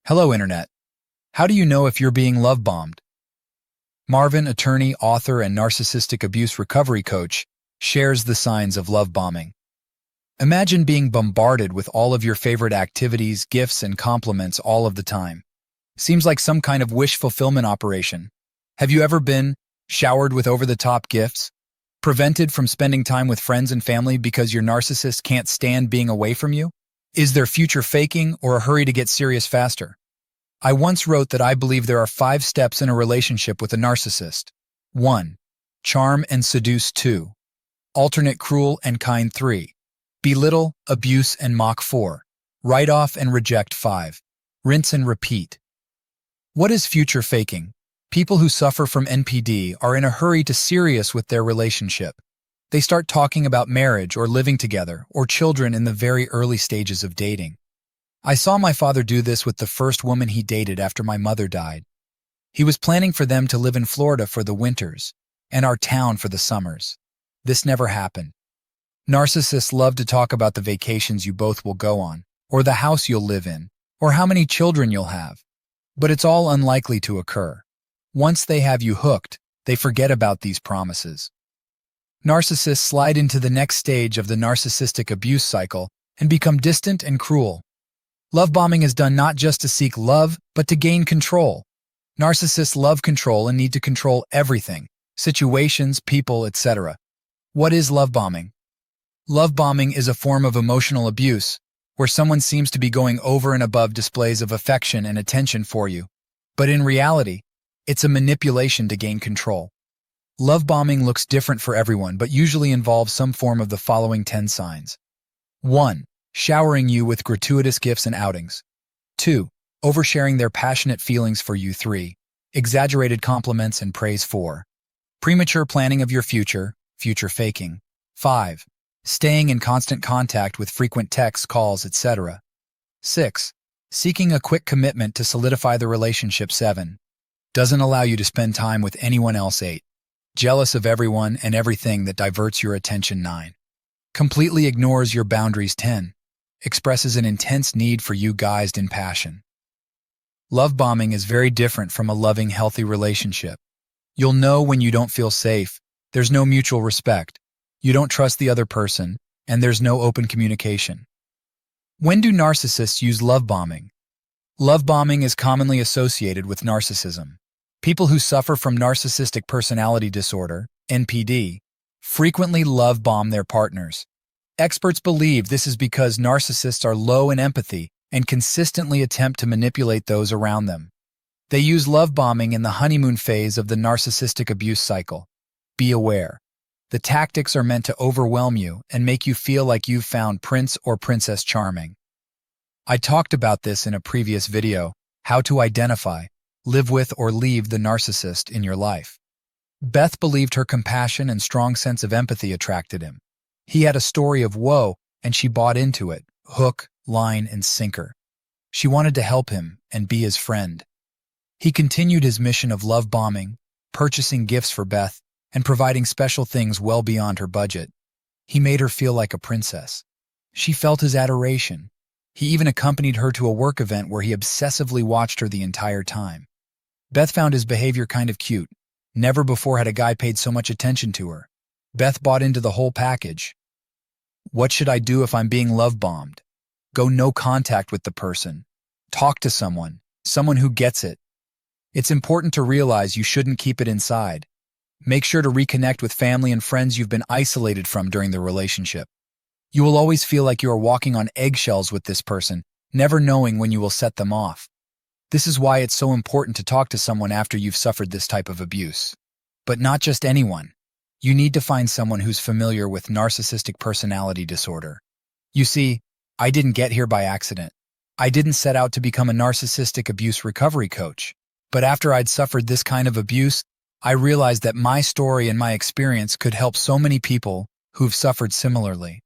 Hello, Internet. How do you know if you're being love bombed? Marvin, attorney, author, and narcissistic abuse recovery coach, shares the signs of love bombing. Imagine being bombarded with all of your favorite activities, gifts, and compliments all of the time. Seems like some kind of wish fulfillment operation. Have you ever been showered with over-the-top gifts? Prevented from spending time with friends and family because your narcissist can't stand being away from you? Is there future faking or a hurry to get serious faster? I once wrote that I believe there are 5 steps in a relationship with a narcissist. 1. Charm and seduce 2. Alternate cruel and kind 3. Belittle, abuse, and mock 4. Write off and reject 5. Rinse and repeat. What is future faking? People who suffer from NPD are in a hurry to serious with their relationship. They start talking about marriage or living together or children in the very early stages of dating. I saw my father do this with the first woman he dated after my mother died. He was planning for them to live in Florida for the winters and our town for the summers. This never happened. Narcissists love to talk about the vacations you both will go on, or the house you'll live in, or how many children you'll have. But it's all unlikely to occur. Once they have you hooked, they forget about these promises. Narcissists slide into the next stage of the narcissistic abuse cycle and become distant and cruel. Love bombing is done not just to seek love, but to gain control. Narcissists love control and need to control everything, situations, people, etc. What is love bombing? Love bombing is a form of emotional abuse, where someone seems to be going over and above displays of affection and attention for you. But in reality, it's a manipulation to gain control. Love bombing looks different for everyone, but usually involves some form of the following 10 signs. 1. Showering you with gratuitous gifts and outings. 2. Oversharing their passionate feelings for you. 3. Exaggerated compliments and praise. 4. Premature planning of your future, future faking. 5. Staying in constant contact with frequent texts, calls, etc. 6. Seeking a quick commitment to solidify the relationship. 7. Doesn't allow you to spend time with anyone else. 8. Jealous of everyone and everything that diverts your attention. 9. Completely ignores your boundaries. 10. Expresses an intense need for you guised in passion. Love bombing is very different from a loving, healthy relationship. You'll know when you don't feel safe, there's no mutual respect, you don't trust the other person, and there's no open communication. When do narcissists use love bombing? Love bombing is commonly associated with narcissism. People who suffer from narcissistic personality disorder, NPD, frequently love bomb their partners. Experts believe this is because narcissists are low in empathy and consistently attempt to manipulate those around them. They use love bombing in the honeymoon phase of the narcissistic abuse cycle. Be aware. The tactics are meant to overwhelm you and make you feel like you've found Prince or Princess Charming. I talked about this in a previous video, how to identify, live with, or leave the narcissist in your life. Beth believed her compassion and strong sense of empathy attracted him. He had a story of woe, and she bought into it, hook, line, and sinker. She wanted to help him and be his friend. He continued his mission of love bombing, purchasing gifts for Beth, and providing special things well beyond her budget. He made her feel like a princess. She felt his adoration. He even accompanied her to a work event where he obsessively watched her the entire time. Beth found his behavior kind of cute. Never before had a guy paid so much attention to her. Beth bought into the whole package. What should I do if I'm being love bombed? Go no contact with the person. Talk to someone who gets it. It's important to realize you shouldn't keep it inside. Make sure to reconnect with family and friends you've been isolated from during the relationship. You will always feel like you are walking on eggshells with this person, never knowing when you will set them off. This is why it's so important to talk to someone after you've suffered this type of abuse. But not just anyone. You need to find someone who's familiar with narcissistic personality disorder. You see, I didn't get here by accident. I didn't set out to become a narcissistic abuse recovery coach. But after I'd suffered this kind of abuse, I realized that my story and my experience could help so many people who've suffered similarly.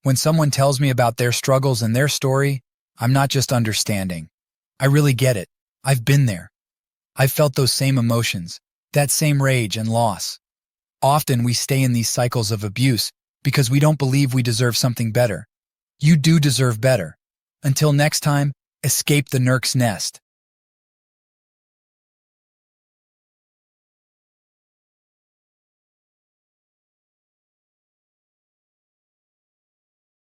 When someone tells me about their struggles and their story, I'm not just understanding. I really get it. I've been there. I've felt those same emotions, that same rage and loss. Often we stay in these cycles of abuse because we don't believe we deserve something better. You do deserve better. Until next time, escape the Nurk's nest.